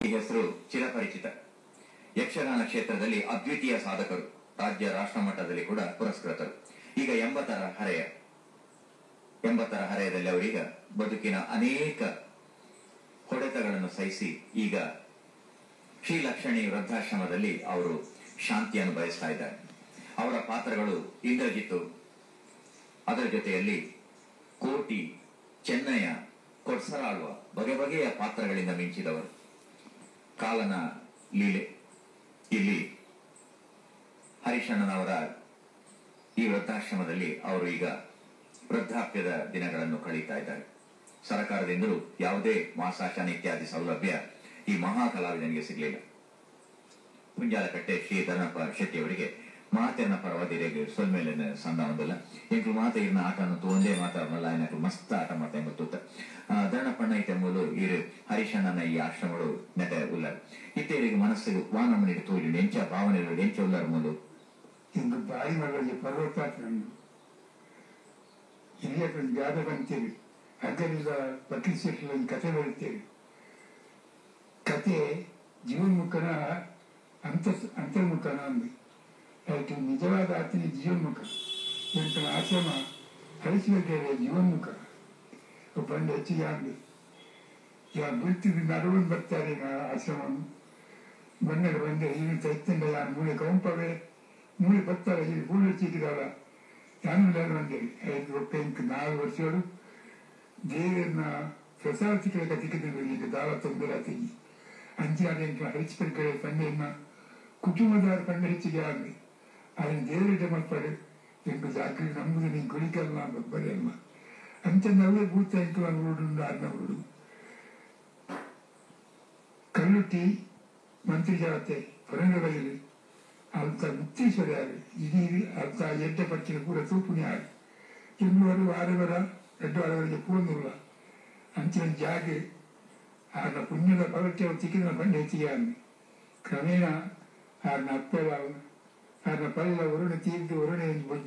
ಈ ಹೆಸರು ಚಿರಪರಿಚಿತ. ಯಕ್ಷಗಾನ ಕ್ಷೇತ್ರದಲ್ಲಿ ಅದ್ವಿತೀಯ ಸಾಧಕರು, ರಾಜ್ಯ ರಾಷ್ಟ್ರ ಮಟ್ಟದಲ್ಲಿ ಕೂಡ ಪುರಸ್ಕೃತರು. ಈಗ 80ರ ಹರೆಯದಲ್ಲಿ ಅವರೀಗ ಬದುಕಿನ ಅನೇಕ ಹೊಡೆತಗಳನ್ನು ಸಹಿಸಿ ಈಗ ಶ್ರೀಲಕ್ಷಣಿ ವೃದ್ಧಾಶ್ರಮದಲ್ಲಿ ಅವರು ಶಾಂತಿಯನ್ನು ಬಯಸ್ತಾ ಇದ್ದಾರೆ. ಅವರ ಪಾತ್ರಗಳು ಇಂದ್ರಜಿತ್ತು, ಅದರ ಜೊತೆಯಲ್ಲಿ ಕೋಟಿ, ಚೆನ್ನಯ್ಯ, ಕೊಡ್ಸರಾಳ್ವ, ಬಗೆ ಬಗೆಯ ಪಾತ್ರಗಳಿಂದ ಮಿಂಚಿದವರು. ಕಾಲನ ಲೀಲೆ. ಇಲ್ಲಿ ಹರಿಶಣ್ಣನವರ ಈ ವೃದ್ಧಾಶ್ರಮದಲ್ಲಿ ಅವರು ಈಗ ವೃದ್ಧಾಪ್ಯದ ದಿನಗಳನ್ನು ಕಳೀತಾ ಇದ್ದಾರೆ. ಸರ್ಕಾರದಿಂದಲೂ ಯಾವುದೇ ಮಾಸಾಶನ ಇತ್ಯಾದಿ ಸೌಲಭ್ಯ ಈ ಮಹಾ ಕಲಾವಿದನಿಗೆ ಸಿಗಲಿಲ್ಲ. ಪುಂಜಾಲಕಟ್ಟೆ ಶ್ರೀ ಧರಣಪ್ಪ ಶೆಟ್ಟಿ ಅವರಿಗೆ ಮಾತೆರನ ಪರವಾದಿರಿಗೆ ಸೊಲ್ಮೇಲಿನ ಸಂದ ಒಂದಲ್ಲ ಎಂಟು ಮಾತ ಇರ್ನ ಆಟ ಒಂದೇ ಮಾತಾಡಲ್ಲ ಏನಕ್ಕೆ ಮಸ್ತ್ ಆಟ ಮಾತೆ ಗೊತ್ತ ಧರಣಪ್ಪಣ್ಣ ಐತೆ ಮೂಲು ಇರು ಹರಿಶಣ್ಣನ ಈ ಆಶ್ರಮಗಳು ನೆಟ ಉಲ್ಲರ್ ಇತ್ತೇರಿಗೆ ಮನಸ್ಸಿಗೆ ವಾನಮ್ಮನ ತೋರಿ ಎಂಚ ಭಾವನೆಗಳು ಎಂಚ ಉಲ್ಲರ್ ಮೂಲು ಇಂದು ಬಾಯಿ ಮಗಳಿಗೆ ಪರ್ವತಾಟ ಹಿರಿಯ ಜಾಗ ಬಂತೇವೆ. ಅದರಿಂದ ವಕೀಲ್ ಶೆಟ್ಟಿ ಕಥೆ ಬರುತ್ತೇವೆ. ಕತೆ ಜೀವನ್ಮುಖನ ಅಂತರ್ಮುಖನ ಅಂದು ಅದಕ್ಕೆ ನಿಜವಾದ ಆತನ ಜೀವನ್ಮುಖ ಎಂಟನ ಆಶ್ರಮ ಹರಿಸಿದ್ದೇವೆ ಜೀವನ್ಮುಖ ಬಂದು ಹೆಚ್ಚಿಗೆ ಅಂದು ಇವಾಗ ಬಿಡ್ತಿದ್ದು ನಡುವನ್ನು ಬರ್ತಾರೆ ಆಶ್ರಮ ಬಂದರೆ ಬಂದೆ ಇಲ್ಲಿ ತೈತಂಡ ಯಾರು ಮೂಳೆ ಕಂಪವೇ ಮೂಳೆ ಬರ್ತಾರೆ ಇಲ್ಲಿ ಮೂಳೆ ಚೀಟಿದಾಳ ನಾನು ಬಂದೇವೆ 5 ರೂಪಾಯಿ 4 ವರ್ಷಗಳು ದೇವರನ್ನ ಪ್ರಸಾದಿಗಳ ಕಥೆಗಳು ಈಗ ದಾಳ ತೊಂದರೆ ತೆಗಿ ಅಂಚಾದ ಹರಿಚಿಪರಿ ಕಡೆ ತಂದೆಯನ್ನ ಕುಟುಂಬದವರ ಕಂಡ ಹೆಚ್ಚಿಗೆ ಆಗಲಿ ಅದನ್ನು ದೇವರಿಗೆ ಮಾಡ್ತಾರೆ ಎಂಟು ಜಾಗ್ರಿ ನಂಬುದು ನೀನು ಕುಳಿಕಲ್ಲ ಬಬ್ಬರಿ ಅಲ್ಲ ಅಂಚ ನವೇ ಭೂತ ಎಂಟು ಅನ್ನೋಡು ಆರ್ನವರು ಕಲ್ಲುಟ್ಟಿ ಮಂತ್ರಿ ಜಾವತೆ ಪರಂಗಗಳಲ್ಲಿ ಅಂತ ಮುಕ್ತೀಶ್ವರಿ ಆಗಲಿ ಇಡೀ ಅಂತ ಎಡ್ಡೆ ಪಟ್ಟಿನ ಪೂರ ತೂಪುಣಿ ಆಗಲಿ ಇನ್ನೂರು ವಾರವರ 2 ವಾರವರೆಗೆ ಪೂರ್ಣಿಲ್ಲ ಅಂಚಿನ ಜಾಗೆ ಆನ ಪುಣ್ಯದ ಪಗಟ್ಯ ಚಿಕ್ಕಿನ ಬಂದು ಹೆಚ್ಚಿಗೆ ಆಗಲಿ ಕ್ರಮೇಣ ಆನ ಅಪ್ಪೆಲ್ಲ ಆನ ಪಲ್ಲ ಒರುಣೆ ತೀರ್ದು ಒರುಣೆ ಬೊಜ್ಜ